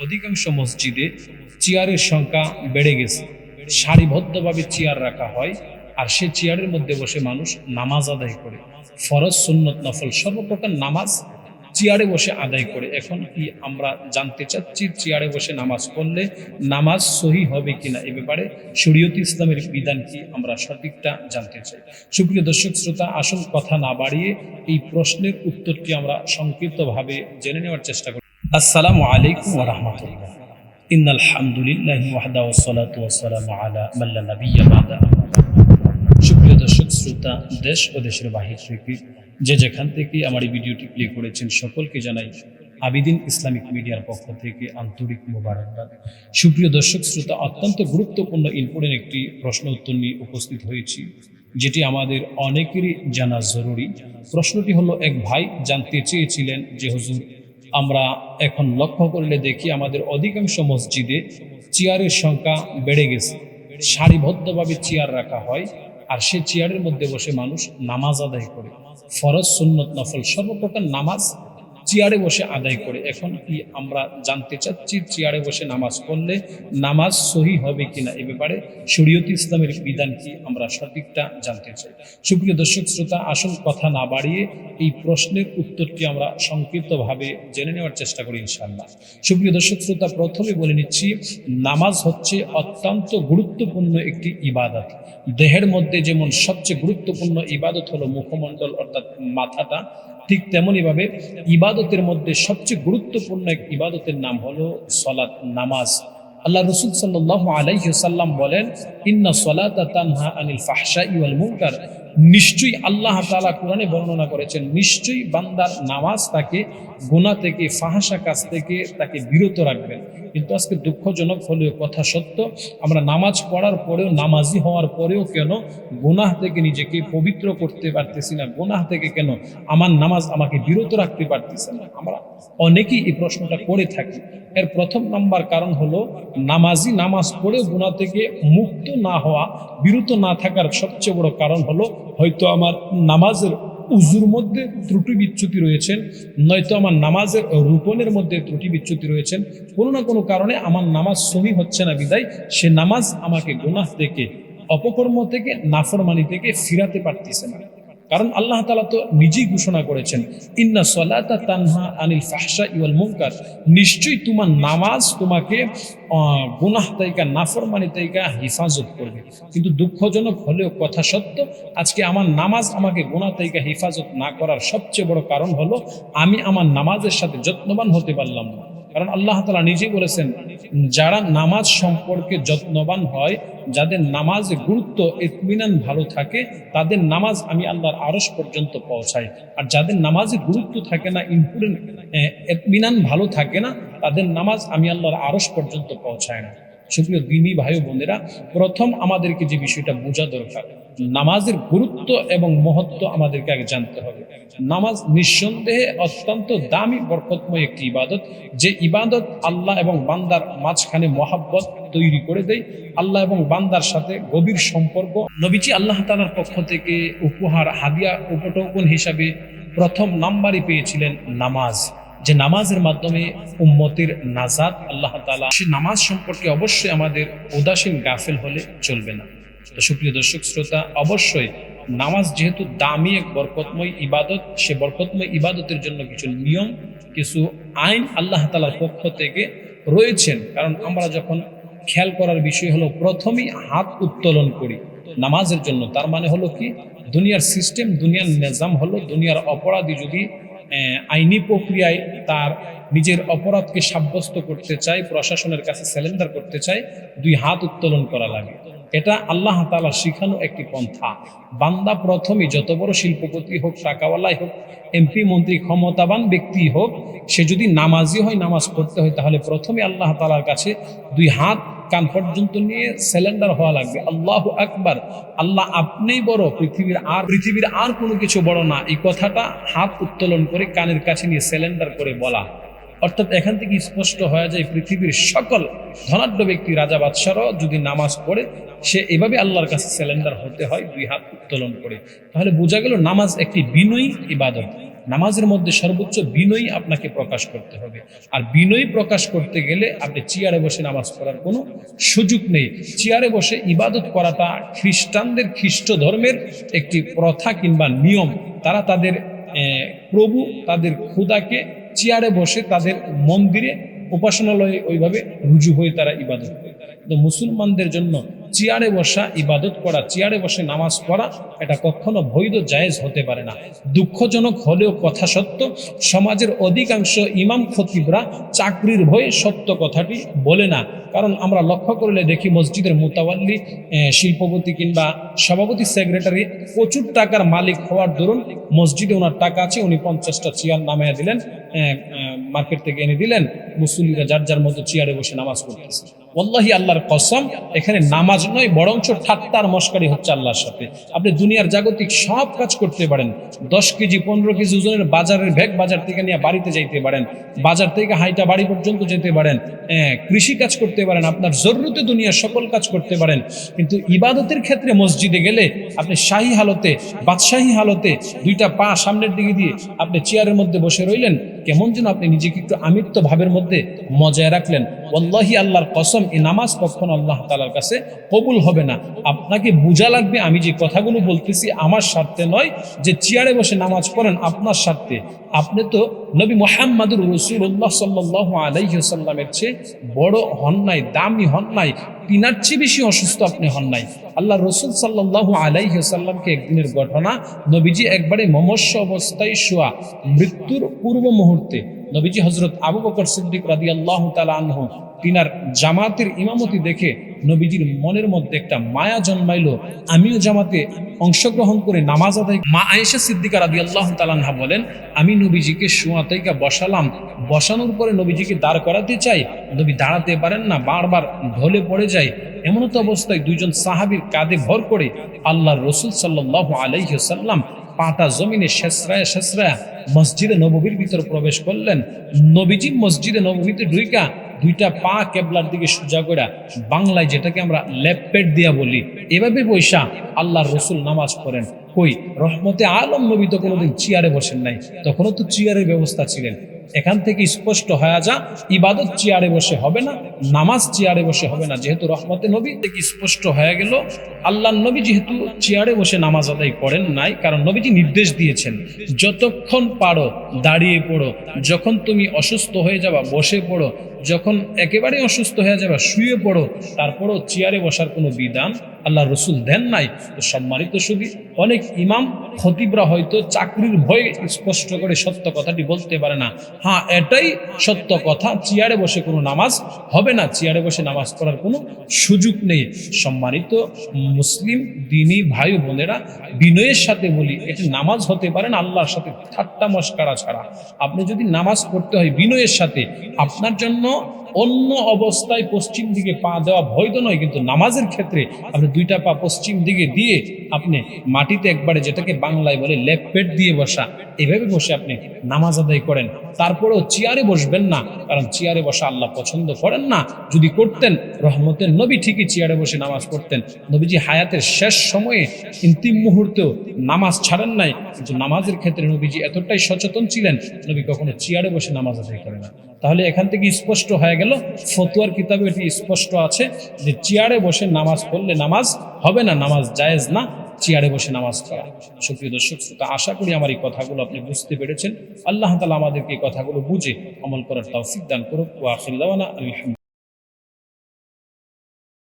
অধিকাংশ মসজিদে চেয়ারের সংখ্যা বেড়ে গেছে। সারিবদ্ধভাবে চেয়ার রাখা হয়, আর সে চেয়ারের মধ্যে বসে মানুষ নামাজ আদায় করে। ফরজ, সুন্নত, নফল সর্বপ্রকার নামাজ চেয়ারে বসে আদায় করে। এখন কি আমরা জানতে চাচ্ছি, চেয়ারে বসে নামাজ পড়লে নামাজ সহি হবে কিনা, এ ব্যাপারে শরীয়ত ইসলামের বিধান কি, আমরা সঠিকটা জানতে চাই। সুপ্রিয় দর্শক শ্রোতা, আসল কথা না বাড়িয়ে এই প্রশ্নের উত্তরটি আমরা সংক্ষিপ্তভাবে জেনে নেওয়ার চেষ্টা করি। আসসালামু আলাইকুম ওয়া রাহমাতুল্লাহ। ইন্নাল হামদুলিল্লাহি ওয়াহদা ওয়াসসালাতু ওয়াসসালামু আলা মান লা নাবিয়্যা বা'দা। সুপ্রিয় দর্শক শ্রোতা, দেশ ও দেশের বাহির থেকে যে যেখান থেকে আমার এই ভিডিওটি প্লে করেছেন, সকলকে জানাই আবিদিন ইসলামিক মিডিয়ার পক্ষ থেকে আন্তরিক মোবারকবাদ। সুপ্রিয় দর্শক শ্রোতা, অত্যন্ত গুরুত্বপূর্ণ ইম্পর্টেন্ট একটি প্রশ্ন উত্তর নিয়ে উপস্থিত হয়েছি, যেটি আমাদের অনেকেরই জানা জরুরি। প্রশ্নটি হলো, এক ভাই জানতে চেয়েছিলেন যে হুজুর, আমরা এখন লক্ষ্য করলে দেখি আমাদের অধিকাংশ মসজিদে চেয়ারের সংখ্যা বেড়ে গেছে। সারিবদ্ধভাবে চেয়ার রাখা হয়, আর সে চেয়ারের মধ্যে বসে মানুষ নামাজ আদায় করে। ফরজ, সুন্নত, নফল সর্বপ্রকার নামাজ চেয়ারে বসে আদায় করে। এখন কি আমরা জানতে চাচ্ছি, চেয়ারে বসে নামাজ পড়লে নামাজ সহি হবে কিনা, এ ব্যাপারে শরীয়ত ইসলামের বিধান কি, আমরা সঠিকটা জানতে চাই। সুপ্রিয় দর্শক শ্রোতা, আসল কথা না বাড়িয়ে এই প্রশ্নের উত্তরটি আমরা সংক্ষিপ্তভাবে জেনে নেওয়ার চেষ্টা করি ইনশাআল্লাহ। সুপ্রিয় দর্শক শ্রোতা, প্রথমে বলে নিচ্ছি, নামাজ হচ্ছে অত্যন্ত গুরুত্বপূর্ণ একটি ইবাদত। দেহের মধ্যে যেমন সবচেয়ে গুরুত্বপূর্ণ ইবাদত হলো মুখমণ্ডল অর্থাৎ মাথাটা, ঠিক তেমনই ভাবে ইবাদতের মধ্যে সবচেয়ে গুরুত্বপূর্ণ এক ইবাদতের নাম হলো সালাত, নামাজ। আল্লাহ রাসূল সাল্লাল্লাহু আলাইহি ওয়াসাল্লাম বলেন, ইন্না সালাতা তানহা আনিল ফাহশাই ওয়াল মুনকার। নিশ্চয়ই আল্লাহ তাআলা কোরআনে বর্ণনা করেছেন, নিশ্চয়ই বান্দার নামাজ তাকে গুনাহ থেকে, ফাহশা কাজ থেকে তাকে বিরত রাখবেন। কিন্তু আজকে দুঃখজনক হলেও কথা সত্য, আমরা নামাজ পড়ার পরেও, নামাজি হওয়ার পরেও কেন গুনাহ থেকে নিজেকে পবিত্র করতে পারতেছি না? গুনাহ থেকে কেন আমার নামাজ আমাকে বিরত রাখতে পারতেছে না? আমরা অনেকেই এই প্রশ্নটা করে থাকি। এর প্রথম নাম্বার কারণ হলো, নামাজি নামাজ পড়েও গুনাহ থেকে মুক্ত না হওয়া, বিরত না থাকার সবচেয়ে বড় কারণ হলো, হয়তো আমার নামাজের উজুর মধ্যে ত্রুটি বিচ্যুতি রয়েছেন, নয়তো আমার নামাজের রুকনের মধ্যে ত্রুটি বিচ্যুতি রয়েছেন। কোনো না কোনো কারণে আমার নামাজ সহি হচ্ছে না, বিদায় সে নামাজ আমাকে গুনাহ থেকে, অপকর্ম থেকে, নাফরমানি থেকে ফিরাতে পারতেছে না। কারণ আল্লাহ তাআলা তো নিজেই ঘোষণা করেছেন, ইন্না সালাতা তানহা আনিল ফাহশাই ওয়াল মুনকার। নিশ্চয়ই তোমার নামাজ তোমাকে গুনাহ থেকে, নাফরমানি থেকে হেফাজত করবে। কিন্তু দুঃখজনক হলেও কথা সত্য, আজকে আমার নামাজ আমাকে গুনাহ থেকে হেফাজত না করার সবচেয়ে বড় কারণ হলো, আমি আমার নামাজের সাথে যত্নবান হতে পারলাম না। কারণ আল্লাহ তাআলা নিজেই বলেছেন, যারা নামাজ সম্পর্কে যত্নবান হয়, যাদের নামাজে গুরুত্ব, ইতমিনান ভালো থাকে, তাদের নামাজ আমি আল্লাহর আরশ পর্যন্ত পৌঁছাই। আর যাদের নামাজে গুরুত্ব থাকে না, ইতমিনান ভালো থাকে না, তাদের নামাজ আমি আল্লাহর আরশ পর্যন্ত পৌঁছায় না। সুপ্রিয় দিনী ভাই ও বোনেরা, প্রথম আমাদেরকে যে বিষয়টা বোঝা দরকার, নামাজের গুরুত্ব এবং মহত্ব আমাদেরকে আগে জানতে হবে। নামাজ নিঃসন্দেহে অত্যন্ত দামি, বরকতময় একটি ইবাদত, যে ইবাদত আল্লাহ এবং বান্দার মাঝখানে মহাব্বত তৈরি করে দেয়, আল্লাহ এবং বান্দার সাথে গভীর সম্পর্ক। নবীজি আল্লাহ তাআলার পক্ষ থেকে উপহার, হাদিয়া, উপটোকন হিসাবে প্রথম নাম্বারই পেয়েছিলেন নামাজ, যে নামাজের মাধ্যমে উম্মতের নাজাত আল্লাহ তাআলা। সে নামাজ সম্পর্কে অবশ্যই আমাদের উদাসীন, গাফেল হলে চলবে না। তো সুপ্রিয় দর্শক শ্রোতা, অবশ্যই নামাজ যেহেতু দামি এক বরকতময় ইবাদত, সে বরকতময় ইবাদতের জন্য কিছু নিয়ম, কিছু আইন আল্লাহ তাআলার পক্ষ থেকে রয়েছেন। কারণ আমরা যখন খেয়াল করার বিষয় হলো, প্রথমেই হাত উত্তোলন করি নামাজের জন্য, তার মানে হলো কি, দুনিয়ার সিস্টেম, দুনিয়ার নিজাম হলো, দুনিয়ার অপরাধী যদি আইনি প্রক্রিয়ায় তার নিজের অপরাধকে সাব্যস্ত করতে চায়, প্রশাসনের কাছে স্যালেন্ডার করতে চায়, দুই হাত উত্তোলন করা লাগে। এটা আল্লাহ তাআলা শিখানো একটি পন্থা। বান্দা প্রথমেই, যত বড় শিল্পপতি হোক, টাকাওয়ালাই হোক, এমপি, মন্ত্রী, ক্ষমতাবান ব্যক্তি হোক, সে যদি নামাজি হয়, নামাজ পড়তে হয়, তাহলে প্রথমে আল্লাহ তাআলার কাছে দুই হাত কান পর্যন্ত নিয়ে স্যালেন্ডার হওয়া লাগবে। আল্লাহু আকবার, আল্লাহ আপনিই বড়, পৃথিবীর আর কোনো কিছু বড় না, এই কথাটা হাত উত্তোলন করে কানের কাছে নিয়ে স্যালেন্ডার করে বলা। অর্থাৎ এখান থেকে স্পষ্ট হয়ে যায়, পৃথিবীর সকল ধনাঢ্য ব্যক্তি, রাজা, বাদশাহরাও যদি নামাজ পড়ে, সে এভাবে আল্লাহর কাছে স্যালেন্ডার হতে হয়, দুই হাত উত্তোলন করে। তাহলে বোঝা গেল নামাজ একটি বিনয়ী ইবাদত। নামাজের মধ্যে সর্বোচ্চ বিনয়ী আপনাকে প্রকাশ করতে হবে। আর বিনয়ী প্রকাশ করতে গেলে আপনি চেয়ারে বসে নামাজ পড়ার কোনো সুযোগ নেই। চেয়ারে বসে ইবাদত করাটা খ্রিস্টানদের খ্রিস্ট ধর্মের একটি প্রথা কিংবা নিয়ম। তারা তাদের প্রভু, তাদের খোদাকে চেয়ারে বসে তাদের মন্দিরে উপাসনালয়ে ওইভাবে রুজু হয়ে তারা ইবাদত করে। কিন্তু মুসলমানদের জন্য চেয়ারে বসা ইবাদত করা, চেয়ারে বসে নামাজ পড়া, এটা কখনো বৈধ জায়েজ হতে পারে না। দুঃখজনক হলেও কথা সত্য, সমাজের অধিকাংশ ইমাম খতিবরা চাকরির ভয়ে সত্য কথাটি বলে না। কারণ আমরা লক্ষ্য করলে দেখি মসজিদের মুতাওয়াল্লি, শিল্পপতি কিংবা সভাপতি, সেক্রেটারি প্রচুর টাকার মালিক হওয়ার দরুন মসজিদে ওনার টাকা আছে, উনি 50টা চেয়ার নামাইয়া দিলেন, মার্কেট থেকে এনে দিলেন, মুসল্লিরা যার যার মতো চেয়ারে বসে নামাজ পড়তেছে। ওয়াল্লাহি আল্লাহর কসম, এখানে নামাজ নয় বরঞ্চ ঠাট্টার মশকারি হচ্ছে আল্লাহর সাথে। আপনি দুনিয়ার জাগতিক সব কাজ করতে পারেন, 10 কেজি 15 কেজি ওজনের বাজারের ব্যাগ বাজার থেকে নিয়ে বাড়িতে যাইতে পারেন, বাজার থেকে হাইটা বাড়ি পর্যন্ত যেতে পারেন, কৃষি কাজ করতে পারেন, আপনার জরুরতে দুনিয়ার সকল কাজ করতে পারেন। কিন্তু ইবাদতের ক্ষেত্রে মসজিদে গেলে আপনি শাহী হালতে, বাদশাহী হালতে 2টা পা সামনের দিকে দিয়ে আপনি চেয়ারের মধ্যে বসে রইলেন, কেমন যেন আপনি নিজেকে একটু আমিত্ব ভাবের মধ্যে মজায় রাখলেন। ওয়াল্লাহি আল্লাহর কসম, এই নামাজ কখনো আল্লাহ তাআলার কাছে কবুল হবে না। আপনাকে বোঝা লাগবে আমি যে কথাগুলো বলতেছি আমার স্বার্থে নয়, যে চেয়ারে বসে নামাজ পড়েন আপনার স্বার্থে। আপনি তো নবী মুহাম্মদুর রাসূলুল্লাহ সাল্লাল্লাহু আলাইহি ওয়াসাল্লামের চেয়ে বড় হন নাই, দামি হন নাই, তিনার চেয়ে বেশি অসুস্থ আপনি হন নাই। আল্লাহ রসুল সাল্লাল্লাহু আলাইহি ওয়াসাল্লামকে একদিনের ঘটনা, নবীজি একবারে মমস্য অবস্থায় শোয়া, মৃত্যুর পূর্ব মুহূর্তে নবীজি হযরত আবু বকর সিদ্দিক রাদিয়াল্লাহু তাআলা আনহু তিনার জামাতের ইমামতি দেখে নবীজির মনের মধ্যে একটা মায়া জন্মাইলো, আমিও জামাতে অংশগ্রহণ করে নামাজ আদায়। মা আয়েশা সিদ্দিকা রাদিয়াল্লাহু তাআলা আনহা বলেন, আমি নবীজিকে শোয়াতেইকা বসালাম, বসানোর পরে নবীজিকে দাঁড় করাতে চাই, নবী দাঁড়াতে পারেন না, বারবার ঢলে পড়ে যায়। এমন তো অবস্থায় 2জন সাহাবীর কাঁধে ভর করে আল্লাহর রাসূল সাল্লাল্লাহু আলাইহি ওয়াসাল্লাম পাটা জমিনে শেষরায়া শেষরায়া মসজিদে নববীর ভিতর প্রবেশ করলেন। নবীজি মসজিদে নববীতে ঢুইকা 2টা পা কেবলার দিকে সোজা করে, বাংলায় যেটাকে আমরা লেপপেট দিয়া বলি, এভাবে বৈশা আল্লাহর রসুল নামাজ পড়েন। কই রহমতে আলম নবী তো কোনোদিন চেয়ারে বসেন নাই, তখনও তো চেয়ারের ব্যবস্থা ছিলেন। এখান থেকে স্পষ্ট হয়ে যা, ইবাদত চেয়ারে বসে হবে না, নামাজ চেয়ারে বসে হবে না। যেহেতু রহমতে নবী থেকে স্পষ্ট হয়ে গেল, আল্লাহর নবী যেহেতু চেয়ারে বসে নামাজ আদায় করেন নাই, কারণ নবীজি নির্দেশ দিয়েছেন যতক্ষণ পারো দাঁড়িয়ে পড়ো, যখন তুমি অসুস্থ হয়ে যাবা বসে পড়ো, যখন একেবারে অসুস্থ হয়ে যাবা শুয়ে পড়ো। তারপরও চেয়ারে বসার কোনো বিধান আল্লাহ রসুল দেন নাই। তো সম্মানিত সুধী, অনেক ইমাম খতিবরা হয়তো চাকরির ভয়ে স্পষ্ট করে সত্য কথাটি বলতে পারে না। হ্যাঁ, এটাই সত্য কথা, চেয়ারে বসে কোনো নামাজ হবে না, চেয়ারে বসে নামাজ পড়ার কোনো সুযোগ নেই। সম্মানিত মুসলিম দিনী ভাই বোনেরা, বিনয়ের সাথে বলি, এটি নামাজ হতে পারে না আল্লাহর সাথে ঠাট্টা মশকরা ছাড়া। আপনি যদি নামাজ পড়তে হয় বিনয়ের সাথে, আপনার জন্য অন্য অবস্থায় পশ্চিম দিকে পা দেওয়া বৈধ নয়, কিন্তু নামাজের ক্ষেত্রে আপনি 2টা পা পশ্চিম দিকে দিয়ে আপনি মাটিতে একবারে, যেটাকে বাংলায় বলে লেপপেট দিয়ে বসা, এভাবে বসে আপনি নামাজ আদায় করেন। তারপরেও চেয়ারে বসবেন না, কারণ চেয়ারে বসা আল্লাহ পছন্দ করেন না। যদি করতেন, রহমতের নবী ঠিকই চেয়ারে বসে নামাজ পড়তেন। নবীজি হায়াতের শেষ সময়ে অন্তিম মুহূর্তেও নামাজ ছাড়েন নাই, কিন্তু নামাজের ক্ষেত্রে নবীজি এতটাই সচেতন ছিলেন, নবী কখনো চেয়ারে বসে নামাজ আদায় করেন না। তাহলে এখান থেকে স্পষ্ট হয়ে গেল, ফতোয়ার কিতাবে এটি স্পষ্ট আছে যে চেয়ারে বসে নামাজ পড়লে নামাজ হবে না, নামাজ জায়েজ না চেয়ারে বসে নামাজ পড়া। সুপ্রিয় দর্শক শ্রোতা, আশা করি আমার এই কথাগুলো আপনি বুঝতে পেরেছেন। আল্লাহ তাআলা আমাদেরকে এই কথাগুলো বুঝে আমল করার তৌফিক দান করুক। ওয়া আখিরু দাওয়ানা আলহামদুলিল্লাহ।